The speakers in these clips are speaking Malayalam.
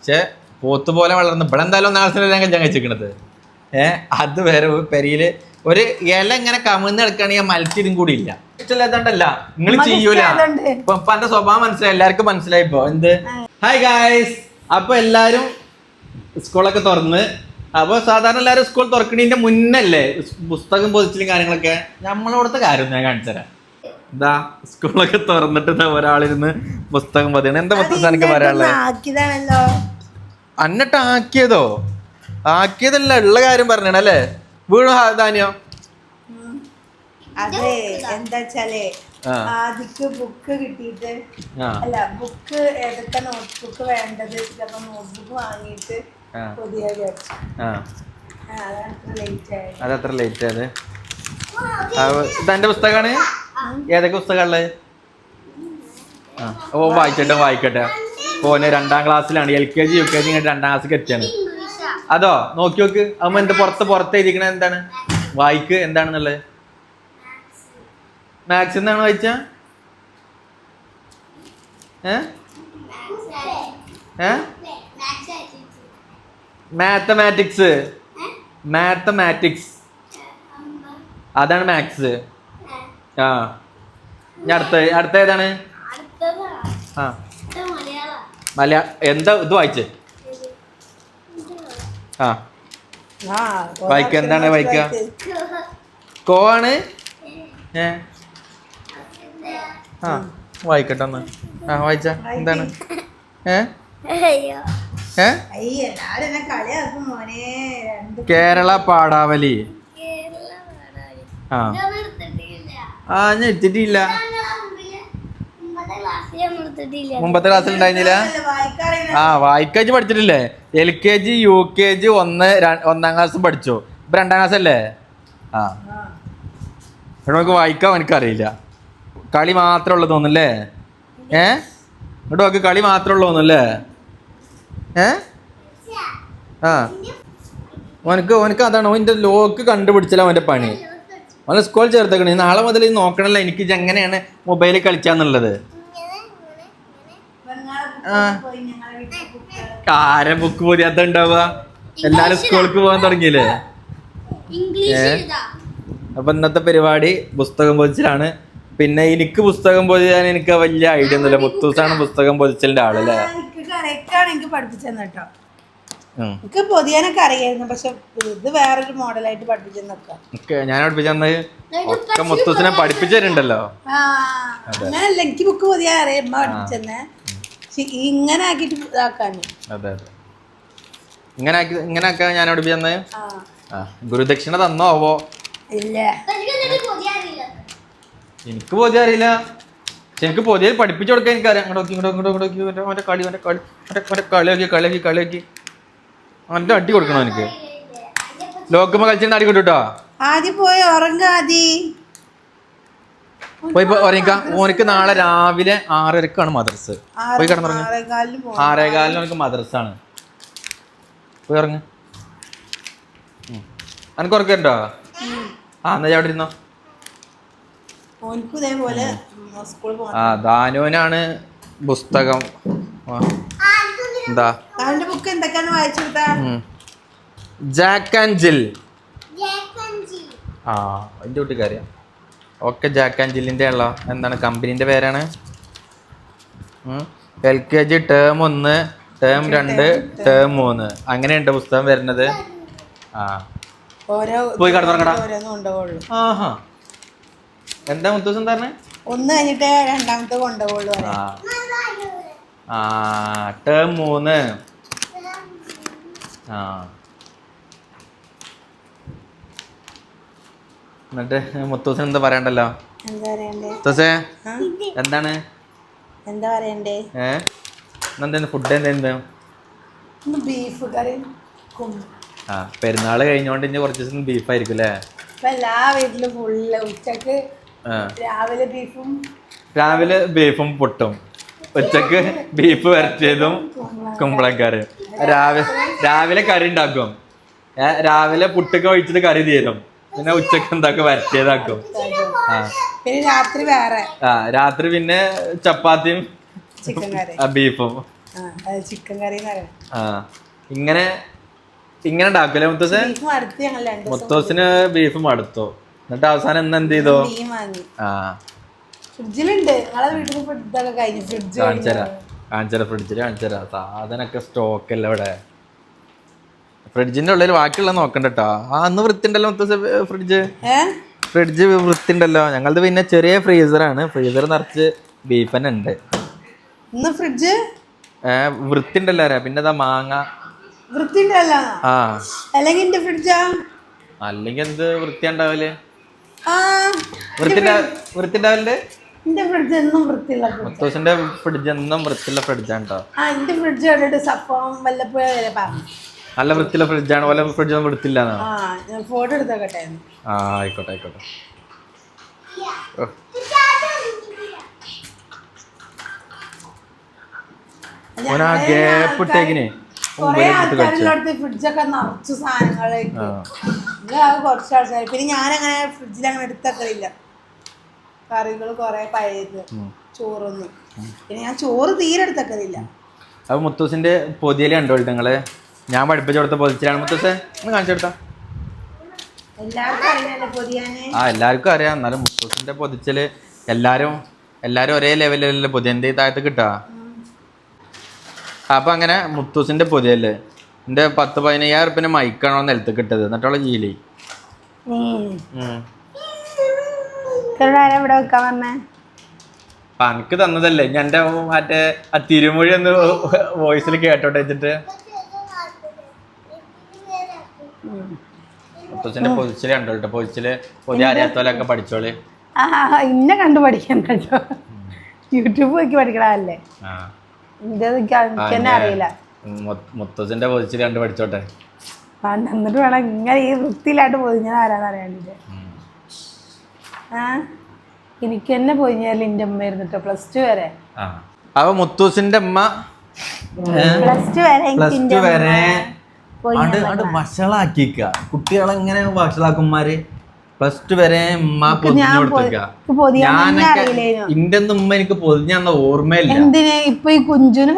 പക്ഷെ പോത്ത് പോലെ വളർന്ന് ഇവിടെ എന്തായാലും നാളെ ഞാൻ കഞ്ചാൻ കഴിച്ചിരിക്കണത്. അത് വേറെ പെരിയില് ഒരു ഇല ഇങ്ങനെ കമിഴ്ന്ന് കിടക്കുകയാണെങ്കിൽ മത്സ്യം കൂടി ഇല്ല. ഇഷ്ടമില്ലാത്തണ്ടല്ല, നിങ്ങൾ ചെയ്യൂല. ഇപ്പൊ എന്റെ സ്വഭാവം മനസ്സിലായി, എല്ലാവർക്കും മനസ്സിലായിപ്പോ എന്ത്. ഹായ് ഗായ്സ്, അപ്പൊ എല്ലാരും സ്കൂളൊക്കെ തുറന്ന്, അപ്പൊ സാധാരണ എല്ലാവരും സ്കൂൾ തുറക്കണതിന്റെ മുന്നല്ലേ പുസ്തകം പൊതിച്ചിലും കാര്യങ്ങളൊക്കെ. നമ്മളവിടുത്തെ കാര്യം ഞാൻ കാണിച്ചു തരാം. എന്താ സ്കൂളൊക്കെ തുറന്നിട്ട് ഒരാളിരുന്ന് പുസ്തകം പൊതിയാണ്. എന്താ പുസ്തകം എനിക്ക് പറയാനുള്ളത്? അന്നിട്ട് ആക്കിയതോ? ആക്കിയതല്ല, ഉള്ള കാര്യം പറഞ്ഞല്ലേ. വീണു ധാന്യോ? അതെ, എന്താ വെച്ചാലേ ആദ്യക്ക് ബുക്ക് കിട്ടിയിട്ട് അല്ല, ബുക്ക് ഏതൊക്കെ നോട്ട് ബുക്ക് വേണ്ടത്, അപ്പൊ നോട്ട് ബുക്ക് വാങ്ങിയിട്ട് അതത്ര ലേറ്റ് ആയത്. ഇതെന്റെ പുസ്തകമാണ്. ഏതൊക്കെ പുസ്തകമുള്ളത്? ഓ വായിക്കട്ടെ. ഓന് 2ാം ക്ലാസ്സിലാണ്. LKG UKG 2ാം ക്ലാസ്സിലേക്ക് എത്തിയാണ്. അതോ നോക്കി നോക്ക്. അമ്മ എന്ത് പുറത്ത് എഴുതിക്കണ എന്താണ്? വായിക്ക് എന്താണെന്നുള്ളത്. മാത്സ് എന്നാണ് വായിച്ച? മാത്തമാറ്റിക്സ് അതാണ് മാത്സ്. അടുത്ത ഏതാണ്? മലയാളം. എന്താ ഇത് വായിച്ചേ? വായിക്ക. എന്താണ് വായിക്ക? കോ ആണ്. വായിക്കട്ടെ ഒന്ന്. വായിച്ച എന്താണ്? കേരള പാഠാവലി. ഞാൻ എടുത്തിട്ടില്ല. മുമ്പത്തെ ക്ലാസ്സിൽ ഉണ്ടായിരുന്നില്ല. വായിക്കാച്ച് പഠിച്ചിട്ടില്ലേ? LKG UKG 1ാം ക്ലാസ് പഠിച്ചു. ഇപ്പൊ 2ാം ക്ലാസ് അല്ലേ? ഇവിടെ നമുക്ക് വായിക്കാൻ എനിക്കറിയില്ല. കളി മാത്രമേ ഉള്ളു തോന്നുന്നല്ലേ? ഇവിടെ നോക്ക്, കളി മാത്രമേ ഉള്ളു തോന്നുന്നല്ലേ? ഓനക്ക് അതാണ്, ഓൻ്റെ ലോക്ക് കണ്ടുപിടിച്ചാൽ അവൻ്റെ പണി. അവനെ സ്കൂളിൽ ചേർത്തേക്കണേ. നാളെ മുതൽ നോക്കണല്ലോ എനിക്ക് എങ്ങനെയാണ് മൊബൈലിൽ കളിക്കാന്നുള്ളത്. ആരെ ബുക്ക് പൊതിയാത്ത ഉണ്ടാവുക? എല്ലാരും സ്കൂൾക്ക് പോകാൻ തുടങ്ങിയില്ലേ? അപ്പൊ ഇന്നത്തെ പരിപാടി പുസ്തകം പൊതിച്ചിലാണ്. പിന്നെ എനിക്ക് പുസ്തകം പൊതിയാൻ എനിക്ക് വലിയ ഐഡിയ ഒന്നുമില്ല. മുത്തൂസാണ് പുസ്തകം പൊതിച്ചലിന്റെ ആളല്ലേ. എനിക്ക് പൊതിയാനൊക്കെ അറിയായിരുന്നു, പക്ഷെ ഇത് വേറൊരു മോഡലായിട്ട് പഠിപ്പിച്ചെന്നൊക്കെ ഞാൻ പഠിപ്പിച്ചെന്ന് ഒക്കെ മുത്തൂസിനെ പഠിപ്പിച്ചു തരുന്നുണ്ടല്ലോ. അങ്ങനല്ല, എനിക്ക് ബുക്ക് പൊതിയാൻ അറിയാം പഠിപ്പിച്ചെന്നെ. ഇങ്ങനെ ആക്കിട്ട് ഇതാക്കാന്. അതെ ഇങ്ങനെ ആക്കാൻ ഞാൻ പഠിപ്പിച്ചെന്ന്. ഗുരുദക്ഷിണ തന്നോ ആവോ? ഇല്ല, എനിക്ക് പൊതിയാൻ അറിയില്ല. പക്ഷെ എനിക്ക് പൊതിയാൽ പഠിപ്പിച്ചു കൊടുക്കാൻ എനിക്കറിയാം. ഇങ്ങോട്ട് കളിയാക്കി അവൻ്റെ അടി കൊടുക്കണോ എനിക്ക്? ലോക്കുമ്പോ കളിച്ചിട്ട് അടി കൊടുട്ടോ. ആദ്യം പോയി ഉറങ്ങാതി പോയി ഉറങ്ങിക്കാം. ഓനക്ക് നാളെ രാവിലെ 6:30 മദ്രസ്. പോയി കിടന്നുറങ്ങ. 6:15 ഓനക്ക് മദ്രസാണ്. പോയി ഉറങ്ങ്. അനക്ക് ഉറക്കണ്ടോ? എന്നാ അവിടെ ഇരുന്നോ. ദാനുവിനാണ് പുസ്തകം. എന്താ ബുക്ക് എന്തൊക്കെയാണ് വായിച്ചെടുത്താ? ജാക്ക് ആൻഡ് ജിൽ. അതിൻ്റെ കുട്ടിക്കറിയാം. ഓക്കെ, ജാക്ക് ആൻഡ് ജില്ലിൻ്റെ ഉള്ള എന്താണ് കമ്പനീൻ്റെ പേരാണ്? LKG ടേം 1, ടേം 2, ടേം 3 അങ്ങനെയുണ്ട് പുസ്തകം വരുന്നത്. പോയി കിടന്നുറങ്ങടാ. എന്താ മുത്തൂസം പറഞ്ഞേ? ഒന്ന് കഴിഞ്ഞിട്ട് രണ്ടാമത്തെ കൊണ്ടുപോകുള്ളൂ. ടേം 3. എന്നിട്ട് മുത്തൂസൻ എന്താ പറയണ്ടല്ലോ? എന്താണ് എന്താ പറയണ്ടേ? എന്താ ഫുഡ്? എന്താ? ബീഫ് കറി. പെരുന്നാള് കഴിഞ്ഞോണ്ട് ഇനി കുറച്ച് ദിവസം ബീഫായിരിക്കും അല്ലേ? എല്ലാ വീട്ടിലും ഫുള്ള് ഉച്ചക്ക് രാവിലെ ബീഫും പുട്ടും, ഉച്ചക്ക് ബീഫ് വരട്ടിയതും കുമ്പളക്കറി. രാവിലെ കറി ഉണ്ടാക്കും. രാവിലെ പുട്ടൊക്കെ ഒഴിച്ചിട്ട് കറി തീരും. പിന്നെ ഉച്ചക്ക് എന്താക്കും? വരട്ടിയതാക്കും. രാത്രി വേറെ. രാത്രി പിന്നെ ചപ്പാത്തിയും ബീഫും. ചിക്കൻ കറി ആ ഇങ്ങനെ ഇങ്ങനെ ഉണ്ടാക്കൂലേ മുത്തൂസ്? മുത്തൂസിന് ബീഫ് മടുത്തു. എന്നിട്ട് അവസാനം ഇന്ന് എന്ത് ചെയ്തു? ആ ഫ്രിഡ്ജിലുണ്ട്. നിങ്ങളെ വീട്ടിൽ ഫുഡൊക്കെ കഴിഞ്ഞു. ഫ്രിഡ്ജ് ഫ്രിഡ്ജിൽ കാണിച്ചരാ. സാധനൊക്കെ സ്റ്റോക്ക് അല്ല ഇവിടെ. ഫ്രിഡ്ജിന്റെ ഉള്ളിൽ ബാക്കിയുള്ള നോക്കണ്ടോ. ആ അന്ന് വൃത്തിണ്ടല്ലോ മുത്തൂസ് ഫ്രിഡ്ജ് വൃത്തിണ്ടല്ലോ. ഞങ്ങളത് പിന്നെ ചെറിയ ഫ്രീസറാണ്. ഫ്രീസർ നിറച്ച് ബീഫ് തന്നെ ഉണ്ട്. ഫ്രിഡ്ജ് വൃത്തിണ്ടല്ലോ. പിന്നെ ഇതാ മാങ്ങ ആ അല്ലെങ്കിൽ എന്ത് വൃത്തി ഉണ്ടാവല്? വൃത്തി ഉണ്ടാവല്. മുത്തൂസിന്റെ ഫ്രിഡ്ജ് എന്നും വൃത്തിയുള്ള ഫ്രിഡ്ജാണ് കേട്ടോ. നല്ല വൃത്തിയുള്ള ഫ്രിഡ്ജാണ്. പോലെ ഫ്രിഡ്ജൊന്നും വൃത്തില്ല. ഫോട്ടോ എടുത്തോട്ടെ. ആ ആയിക്കോട്ടെ ആയിക്കോട്ടെ. ഗ്യാപ്പ് ഇട്ടേക്കിനെ ഫ്രിഡ്ജൊക്കെ നിറച്ചു സാധനങ്ങളായിട്ട് കുറച്ച് ആൾക്കാർ. പിന്നെ ഞാനങ്ങനെ ഫ്രിഡ്ജിൽ അങ്ങനെ എടുത്തക്കലില്ല. കറികൾ കൊറേ പഴയത്, ചോറൊന്നും. പിന്നെ ഞാൻ ചോറ് തീരെ എടുത്തക്കലില്ല. അപ്പൊ മുത്തൂസിന്റെ പൊതിയല് കണ്ടോളൂ നിങ്ങള്. ഞാൻ പഠിപ്പിച്ചു കൊടുത്ത പൊതിച്ചിലാണ്. മുത്തൂസെ ഒന്ന് കാണിച്ചു കൊടുത്താ. എല്ലാവർക്കും അറിയാം. എന്നാലും മുത്തൂസിന്റെ പൊതിച്ചല് എല്ലാരും ഒരേ ലെവലിലല്ലേ പൊതിയന്റെ താഴത്ത് കിട്ടാ. അപ്പൊ അങ്ങനെ മുത്തൂസിന്റെ പൊതിയല്ലേ എന്റെ 10-15,000 മൈക്കാണോ നിലത്ത് കിട്ടത്. എന്നിട്ടുള്ള ജീലി പനക്ക് തന്നതല്ലേ. ഞാൻ എന്റെ മറ്റേ ആ തിരുമൊഴി ഒന്ന് വോയിസിൽ കേട്ടോട്ടെ വെച്ചിട്ട്. മുത്തൂസിന്റെ പൊതിച്ചില് കണ്ടോട്ടെ. പൊതിച്ചില് പൊതി അറിയാത്തോലൊക്കെ പഠിച്ചോളി. ഇന്നെ കണ്ടു പഠിക്കണ്ട. യൂട്യൂബ് നോക്കി പഠിക്കണല്ലേ. അറിയില്ല. മുത്തൂസിന്റെ പൊതിച്ചില് കണ്ട് പഠിച്ചോട്ടെ. എന്നിട്ട് വേണം ഇങ്ങനെ ഈ വൃത്തിയിലായിട്ട് പൊതിഞ്ഞത് ആരാന്ന് അറിയാണ്ടിട്ട്. എനിക്ക് തന്നെ പൊതിഞ്ഞാലും എന്റെ അമ്മ ഇരുന്നിട്ട് +2 വരെ. അപ്പൊ മുത്തൂസിന്റെ അമ്മ +2 വരെ വഷളാക്കിക്ക. കുട്ടികളെ എങ്ങനെ വഷളാക്കുമാര്. +2 വരെ ഉമ്മ പൊതിഞ്ഞു കൊടുത്തേക്ക. ഇന്റെ ഉമ്മ എനിക്ക് പൊതിഞ്ഞ ഓർമ്മയില്ല. എന്തിനാ ഇപ്പൊ ഈ കുഞ്ചുന്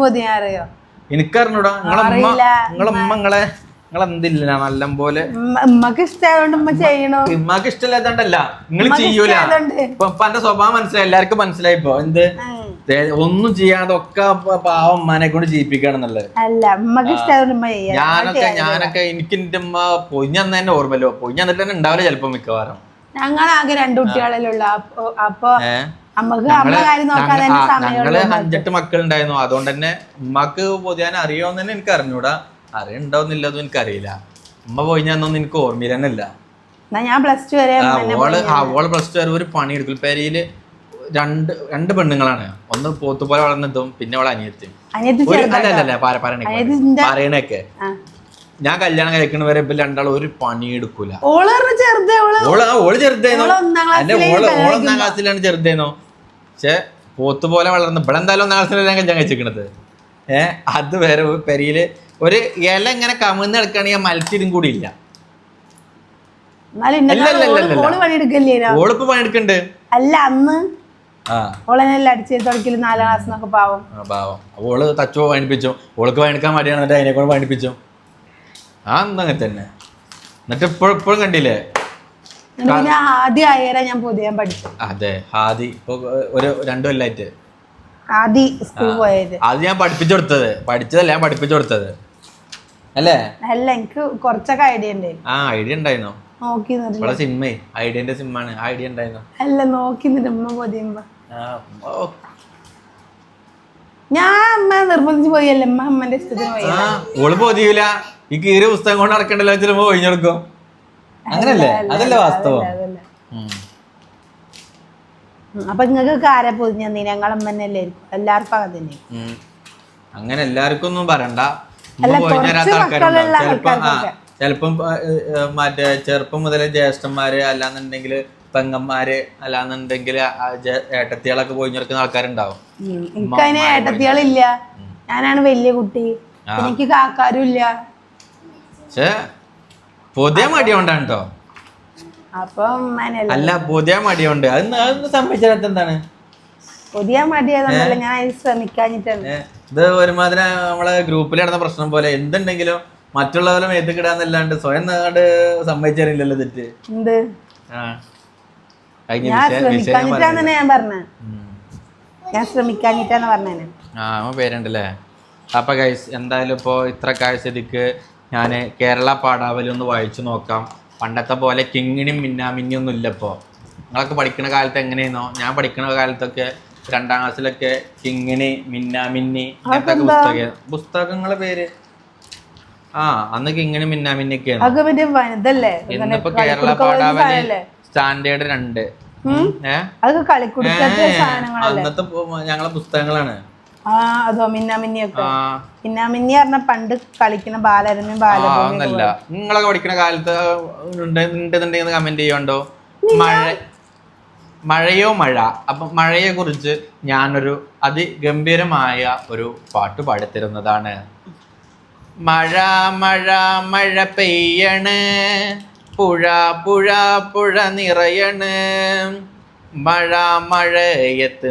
പൊതിഞ്ഞറിയോ? എനിക്കറിഞ്ഞൂടാ. നിങ്ങളെന്തില്ല നല്ല പോലെ ഉമ്മക്ക് ഇഷ്ടമായതുകൊണ്ട് ഉമ്മ ചെയ്യണോ? ഉമ്മക്ക് ഇഷ്ടമില്ലാത്തോണ്ടല്ല. നിങ്ങൾ ചെയ്യൂല. ഇപ്പൊ എന്റെ സ്വഭാവം മനസ്സിലായി. എല്ലാവർക്കും മനസ്സിലായിപ്പോ. എന്ത് ഒന്നും ചെയ്യാതെ ഒക്കെ പാവം ഉമ്മാനെ കൊണ്ട് ചെയ്യിപ്പിക്കാണെന്നുള്ളത്. ഞാനൊക്കെ എനിക്ക് എന്റെ ഉമ്മ പൊഞ്ഞന്നെ ഓർമ്മല്ലോ. പൊഞ്ഞന്നിട്ട് തന്നെ ഉണ്ടാവില്ല ചിലപ്പോ മിക്കവാറും. ഞങ്ങളാകെ 2 കുട്ടികളിലുള്ള. അപ്പൊ ഞങ്ങള് 5-8 മക്കളുണ്ടായിരുന്നു. അതുകൊണ്ട് തന്നെ ഉമ്മക്ക് പൊതിയാൻ അറിയോന്ന് തന്നെ എനിക്ക് അറിഞ്ഞൂടാ. അറിയണ്ടാവുന്നില്ലതും എനിക്കറിയില്ല. ഉമ്മ പൊതിഞ്ഞൊന്നും എനിക്ക് ഓർമ്മയില്ല തന്നെ ഇല്ല. ഓള് +2 വരെ ഒരു പണി എടുക്കും. പെരയില് രണ്ട് പെണ്ണുങ്ങളാണ്. ഒന്ന് പോത്തുപോലെ വളർന്നതും പിന്നെ അവളെ അനിയത്തി. അല്ല പറയണൊക്കെ ഞാൻ കല്യാണം കഴിക്കണ വരെ ഇപ്പൊ രണ്ടാളും ഒരു പണി എടുക്കൂല. ഓള് ചെറുതായിരുന്നു. ഓള് 1-ാം ക്ലാസ്സിലാണ് ചെറുതായിരുന്നു. പക്ഷെ പോത്തുപോലെ വളർന്ന് ഇവിടെ എന്തായാലും 1-ാം ക്ലാസ്സിലാണ് ഞാൻ കല്യാണം കഴിച്ചിരിക്കണത്. അത് വേറെ പെരയില് ഒരു ഇല ഇങ്ങനെ കമിഴ്ന്ന് കിടക്കുകയാണെങ്കിൽ മത്സ്യം കൂടി ഇല്ല. ഓളിപ്പോ പണിയെടുക്കണ്ട്. അല്ല അന്ന് ഓളെല്ലാം അടിച്ചു തുടക്കല് 4-ാം ക്ലാസ്സിനൊക്കെ പാവം. ഓള് തച്ചോ പണിപ്പിച്ചു. ഓൾക്ക് പണിയെടുക്കാൻ മടിയാണ്. അതിനെ കൊണ്ട് പണിപ്പിച്ചു. അങ്ങനെ തന്നെ. എന്നിട്ട് ഇപ്പോഴും കണ്ടില്ലേ. ആദ്യം ഞാൻ പൊതിയാൻ പഠിച്ചു. അതെ ആദി ഇപ്പൊ ഒരു 2 കൊല്ലായിട്ട് അത് ഞാൻ പഠിപ്പിച്ചു കൊടുത്തത്. പഠിച്ചതല്ല ഞാൻ പഠിപ്പിച്ചു കൊടുത്തത് അല്ലേ? അല്ല എനിക്ക് കുറച്ചൊക്കെ ഐഡിയ ഉണ്ടായിരുന്നു. ഐഡിയ ഉണ്ടായിരുന്നു. നോക്കി സിമ്മേ ഐഡിയന്റെ സിമ്മാണ്. ഐഡിയ ഉണ്ടായിരുന്നു. അല്ല നോക്കി ഉമ്മ പൊതിയുമ്പോ ഞാൻ അമ്മ നിർബന്ധിച്ച് പോയല്ലേ. അമ്മന്റെ ഇഷ്ടത്തിന് പോയി. ഓള് പൊതിയൂല. ഈ കീറിയ പുസ്തകം കൊണ്ട് നടക്കണ്ടല്ലോ. ചിലപ്പോ ഒഴിഞ്ഞെടുക്കും. അങ്ങനല്ലേ? അതല്ലേ വാസ്തവം. അപ്പൊ നിങ്ങൾക്കൊക്കെ ആരെ പൊതിഞ്ഞ ഞങ്ങളമ്മ തന്നെയല്ലേ? എല്ലാവർക്കും അങ്ങനെ തന്നെ. അങ്ങനെ എല്ലാവർക്കും ഒന്നും പറയണ്ട. പൊതിഞ്ഞരാത്ത ആൾക്കാരുണ്ടാവും. ചിലപ്പം മറ്റേ ചെറുപ്പം മുതലേ ജ്യേഷ്ഠന്മാര് അല്ലാന്നുണ്ടെങ്കിൽ പെങ്ങന്മാര് അല്ലാന്നുണ്ടെങ്കിൽ ഏട്ടത്തികളൊക്കെ പൊതിഞ്ഞെടുക്കുന്ന ആൾക്കാരുണ്ടാവും. എനിക്കതിന് ഏട്ടത്തികളില്ല. ഞാനാണ് വലിയ കുട്ടി. എനിക്ക് കാക്കാരും ഇല്ല. പക്ഷെ പൊതിയ മടിയോണ്ടാണ് കേട്ടോ. അല്ല പൊതിയ മടിയുണ്ട്. അത് സംഭവിച്ചത് എന്താണ്? പൊതിയ മടിയായതല്ല, ഞാൻ ശ്രമിക്കാഞ്ഞിട്ടാണ്. ഇത് ഒരുമാതിരി നമ്മളെ ഗ്രൂപ്പിൽ നടന്ന പ്രശ്നം പോലെ എന്തുണ്ടെങ്കിലും മറ്റുള്ളവരെ മേത്തിക്കിടാന്നല്ലാണ്ട് സ്വയം നാട് സമ്മതിച്ചറിയില്ലല്ലോ തെറ്റ്. എന്ത് ആ ഞാൻ ശ്രമിക്കാഞ്ഞിട്ടാന്ന് പറഞ്ഞേ. പേരുണ്ടല്ലേ. അപ്പൊ ഗൈസ് എന്തായാലും ഇപ്പോ ഇത്ര കാഴ്ചക്ക് ഞാൻ കേരള പാഠാവലി വായിച്ചു നോക്കാം. പണ്ടത്തെ പോലെ കിങ്ങിണിയും മിന്നാമിന്നിയൊന്നും ഇല്ല. ഇപ്പോൾ നിങ്ങളൊക്കെ പഠിക്കുന്ന കാലത്ത് എങ്ങനെയാണോ? ഞാൻ പഠിക്കുന്ന കാലത്തൊക്കെ 2ാം ക്ലാസ്സിലൊക്കെ കിങ്ങിണി, മിന്നാമിന്നി അങ്ങനത്തെ പുസ്തകങ്ങളെ പേര്. അന്ന് കിങ്ങിണി മിന്നാമിന്നിയൊക്കെയാണ്. ഇന്നിപ്പോ കേരള പാഠാവലി സ്റ്റാൻഡേർഡ് 2. അന്നത്തെ ഞങ്ങളെ പുസ്തകങ്ങളാണ്. അതോ മിന്നാമിന്നി പറഞ്ഞ പണ്ട് കളിക്കുന്ന ബാലരമ്യം ബാലഭൂമിയല്ല. നിങ്ങളൊക്കെ പഠിക്കുന്ന കാലത്ത് ഉണ്ടെന്നുണ്ടെങ്കിൽ കമന്റ് ചെയ്യണ്ടോ? മഴയോ മഴ. അപ്പൊ മഴയെ കുറിച്ച് ഞാനൊരു അതിഗംഭീരമായ ഒരു പാട്ട് പാടിത്തരുന്നതാണ്. മഴ മഴ മഴ പെയ്യണ്, പുഴ പുഴ പുഴ നിറയണ്, മഴ മഴയത്ത്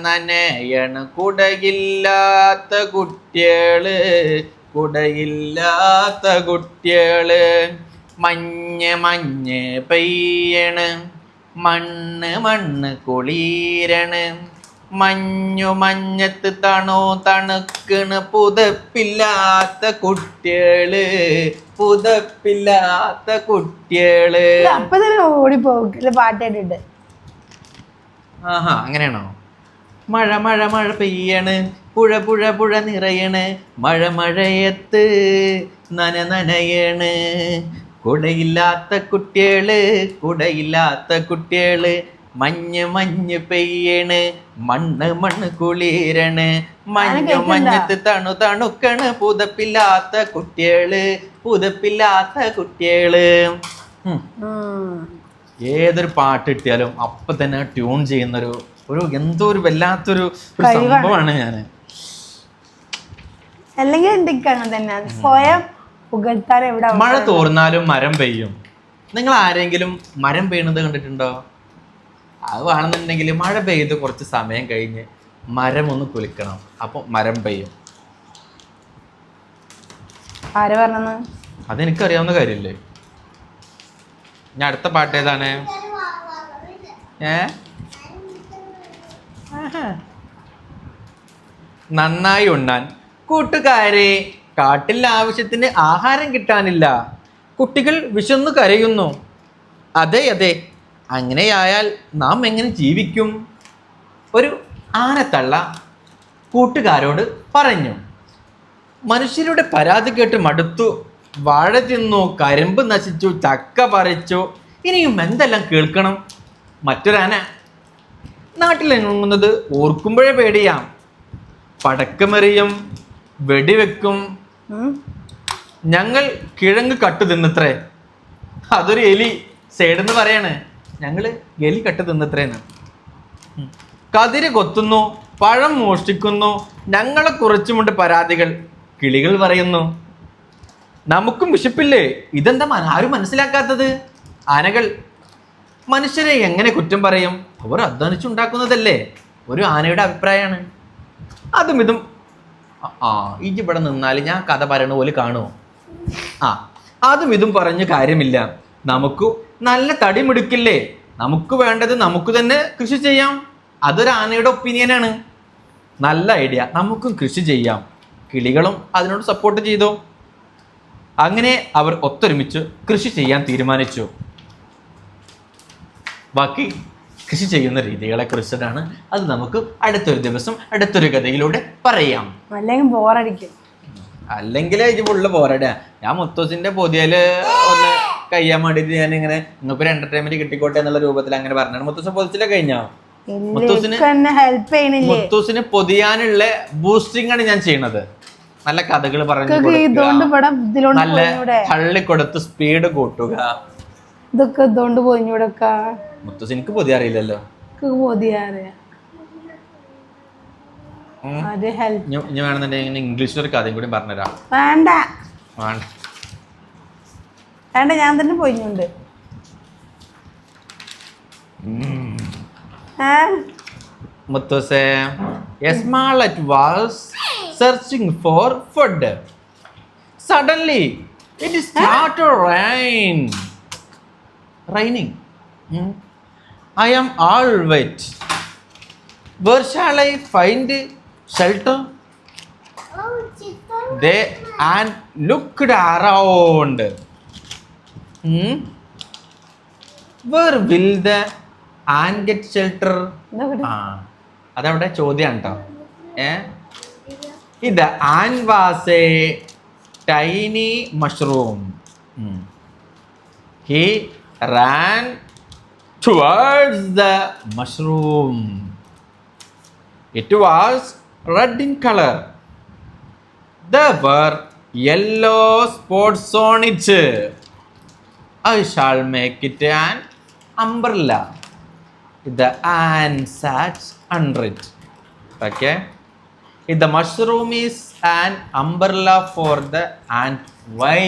നനയണ്, കുടയില്ലാത്ത കുട്ടികള്, കുടയില്ലാത്ത കുട്ടികള്, മഞ്ഞ് മഞ്ഞ് പെയ്യണ്, മണ്ണ് മണ്ണ് കുളിരണ്, മഞ്ഞു മഞ്ഞത്ത് തണുക്കണ്, പുതപ്പില്ലാത്ത കുട്ടികള്, പുതപ്പില്ലാത്ത കുട്ടികള്. അപ്പൊ തന്നെ ഓടിപ്പോകില്ല പാട്ട് കേട്ടിട്ട്. അങ്ങനെയാണോ? മഴ മഴ മഴ പെയ്യണ്, പുഴ പുഴ പുഴ നിറയണ്, മഴ മഴയത്ത് നനയണ്, കുടയില്ലാത്ത കുട്ടികള്, കുടയില്ലാത്ത കുട്ടികള്, മഞ്ഞ് മഞ്ഞ് പെയ്യണ്, മണ്ണ് മണ്ണ് കുളിരണ്, മഞ്ഞു മഞ്ഞത്ത് തണുക്കണ്, പുതപ്പില്ലാത്ത കുട്ടികള്, പുതപ്പില്ലാത്ത കുട്ടികള്. ഏതൊരു പാട്ട് കിട്ടിയാലും അപ്പൊ തന്നെ ട്യൂൺ ചെയ്യുന്നൊരു എന്തോ ഒരു വല്ലാത്തൊരു സംഭവമാണ് ഞാന്. മഴ തോർന്നാലും മരം പെയ്യും. നിങ്ങൾ ആരെങ്കിലും മരം പെയ്യുന്നത് കണ്ടിട്ടുണ്ടോ? അത് വേണമെന്നുണ്ടെങ്കിൽ മഴ പെയ്ത് കുറച്ച് സമയം കഴിഞ്ഞ് മരം ഒന്ന് കുലിക്കണം, അപ്പൊ മരം പെയ്യും. അതെനിക്കറിയാവുന്ന കാര്യല്ലേ. ഞാൻ അടുത്ത പാട്ട് ഏതാണ്? നന്നായി ഉണ്ണാൻ. കൂട്ടുകാരെ, കാട്ടിൽ ആവശ്യത്തിന് ആഹാരം കിട്ടാനില്ല, കുട്ടികൾ വിശന്നു കരയുന്നു. അതെ അതെ, അങ്ങനെയായാൽ നാം എങ്ങനെ ജീവിക്കും? ഒരു ആനത്തള്ള കൂട്ടുകാരോട് പറഞ്ഞു. മനുഷ്യരുടെ പരാതി കേട്ട് മടുത്തു. വാഴ തിന്നു, കരിമ്പ് നശിച്ചു, ചക്ക പറിച്ചു, ഇനിയും എന്തെല്ലാം കേൾക്കണം. മറ്റൊരാന, നാട്ടിലെങ്ങുന്നത് ഓർക്കുമ്പോഴേ പേടിയാം, പടക്കമെറിയും, വെടിവെക്കും, ഞങ്ങൾ കിഴങ്ങ് കട്ടു തിന്നത്രേ. അതൊരു എലി സൈഡെന്ന് പറയാണ്, ഞങ്ങള് എലി കട്ട് തിന്നത്രേന്ന്. കതിര് കൊത്തുന്നു, പഴം മോഷ്ടിക്കുന്നു, ഞങ്ങളെ കുറച്ചുമുണ്ട് പരാതികൾ, കിളികൾ പറയുന്നു. നമുക്കും വിശപ്പില്ലേ, ഇതെന്താ ആരും മനസ്സിലാക്കാത്തത്? ആനകൾ, മനുഷ്യരെ എങ്ങനെ കുറ്റം പറയും? അവർ അധ്വാനിച്ചുണ്ടാക്കുന്നതല്ലേ, ഒരു ആനയുടെ അഭിപ്രായമാണ്. അതും ഇതും ഇവിടെ നിന്നാൽ ഞാൻ കഥ പറയണ പോലെ കാണുമോ? അതും ഇതും പറഞ്ഞ് കാര്യമില്ല, നമുക്ക് നല്ല തടിമിടുക്കില്ലേ, നമുക്ക് വേണ്ടത് നമുക്ക് തന്നെ കൃഷി ചെയ്യാം. അതൊരു ആനയുടെ ഒപ്പീനിയനാണ്. നല്ല ഐഡിയ, നമുക്കും കൃഷി ചെയ്യാം. കിളികളും അതിനോട് സപ്പോർട്ട് ചെയ്തു. അങ്ങനെ അവർ ഒത്തൊരുമിച്ച് കൃഷി ചെയ്യാൻ തീരുമാനിച്ചു. ബാക്കി കൃഷി ചെയ്യുന്ന രീതികളെ കുറിച്ചിട്ടാണ്, അത് നമുക്ക് അടുത്തൊരു ദിവസം അടുത്തൊരു കഥയിലൂടെ പറയാം. അല്ലെങ്കിൽ ബോറടിക്കും. അല്ലെങ്കിൽ ഇത് ഫുള്ള് ബോറടിയാ. ഞാൻ മുത്തൂസിന്റെ പൊതിയല് ഒന്ന് കഴിയാൻ വേണ്ടിട്ട് ഞാൻ ഇങ്ങനെ നിങ്ങൾക്കൊരു എന്റർടൈൻമെന്റ് കിട്ടിക്കോട്ടെ എന്നുള്ള രൂപത്തിൽ അങ്ങനെ പറഞ്ഞാണ്. മുത്തൂസ് പൊതിച്ചിലൊക്കെ കഴിഞ്ഞോ? മുത്തൂസിന് പൊതിയാനുള്ള ബൂസ്റ്റിംഗ് ആണ് ഞാൻ ചെയ്യണത്. നല്ല കഥകൾ പറഞ്ഞു നല്ല തള്ളിക്കൊടുത്ത് സ്പീഡ് കൂട്ടുക. ഇതൊക്കെ ഇതുകൊണ്ട് പൊതിഞ്ഞൂടക്ക. മുത്തൂസ് എനിക്ക് പൊതിയ അറിയില്ലല്ലോ. ഞാൻ വേണമെന്നുണ്ടെങ്കിൽ ഇംഗ്ലീഷിൽ ഒരു കഥയും കൂടി പറഞ്ഞുതരാം. വേണ്ട വേണ്ട, ഞാൻ തന്നെ പൊതിഞ്ഞുണ്ട്. മുത്തൂസേ, a small at walls searching for food. Suddenly, it started raining. I am all wet. Where shall I find shelter? They and looked around. Where will the ant get shelter? അതവിടെ ചോദ്യമാണ് കേട്ടോ. ഇത് ant was a tiny mushroom. He ran towards the mushroom. It was red in color. There were yellow spots on it. I shall make it an umbrella. The ant sat under it. Okay. If the mushroom is an umbrella for the ant, why?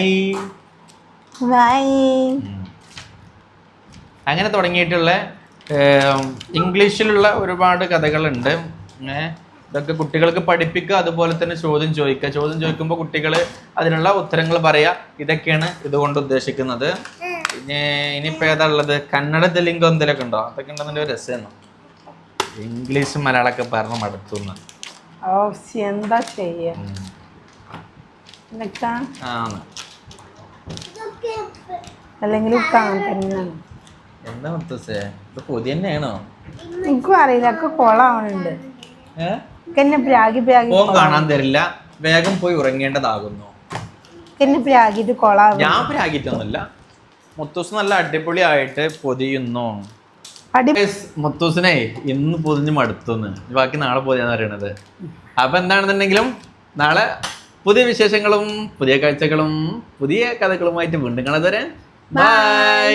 അങ്ങനെ തുടങ്ങിയിട്ടുള്ള ഇംഗ്ലീഷിലുള്ള ഒരുപാട് കഥകളുണ്ട്. ഇതൊക്കെ കുട്ടികൾക്ക് പഠിപ്പിക്കുക, അതുപോലെ തന്നെ ചോദ്യം ചോദിക്കുക. ചോദ്യം ചോദിക്കുമ്പോൾ കുട്ടികൾ അതിനുള്ള ഉത്തരങ്ങൾ പറയുക. ഇതൊക്കെയാണ് ഇതുകൊണ്ട് ഉദ്ദേശിക്കുന്നത്. പിന്നെ ഇനിയിപ്പോൾ ഏതാ ഉള്ളത്? കന്നഡ തെലുങ്ക് എന്തെങ്കിലുമൊക്കെ ഉണ്ടോ? അതൊക്കെ ഉണ്ടെന്നുണ്ടെങ്കിൽ ഒരു രസമാണ്. ഇംഗ്ലീഷും മലയാളമൊക്കെ പറഞ്ഞ് മടുത്തുന്ന എന്താ ചെയ്യാ. അല്ലെങ്കിൽ എന്താ മുത്തൂസേ, ഇത് പുതിയ തന്നെയാണോ? എനിക്കും അറിയില്ല, ഒക്കെ കൊളാവണുണ്ട്. എന്നെ പ്രാഗി ഫോൺ കാണാൻ തരില്ല, വേഗം പോയി ഉറങ്ങേണ്ടതാകുന്നു. എന്നെ പ്രാഗിട്ട് കൊളാവും. ഞാൻ പ്രാഗിട്ടൊന്നുമില്ല. മുത്തൂസ് നല്ല അടിപൊളിയായിട്ട് പൊതിയുന്നു. മുത്തൂസിനെ ഇന്ന് പൊതിഞ്ഞ് മടുത്തുന്ന്, ബാക്കി നാളെ പൊതിയാന്ന് പറയണത്. അപ്പൊ എന്താണെന്നുണ്ടെങ്കിലും നാളെ പുതിയ വിശേഷങ്ങളും പുതിയ കാഴ്ചകളും പുതിയ കഥകളുമായിട്ട് വീണ്ടും കാണാൻ. ബൈ.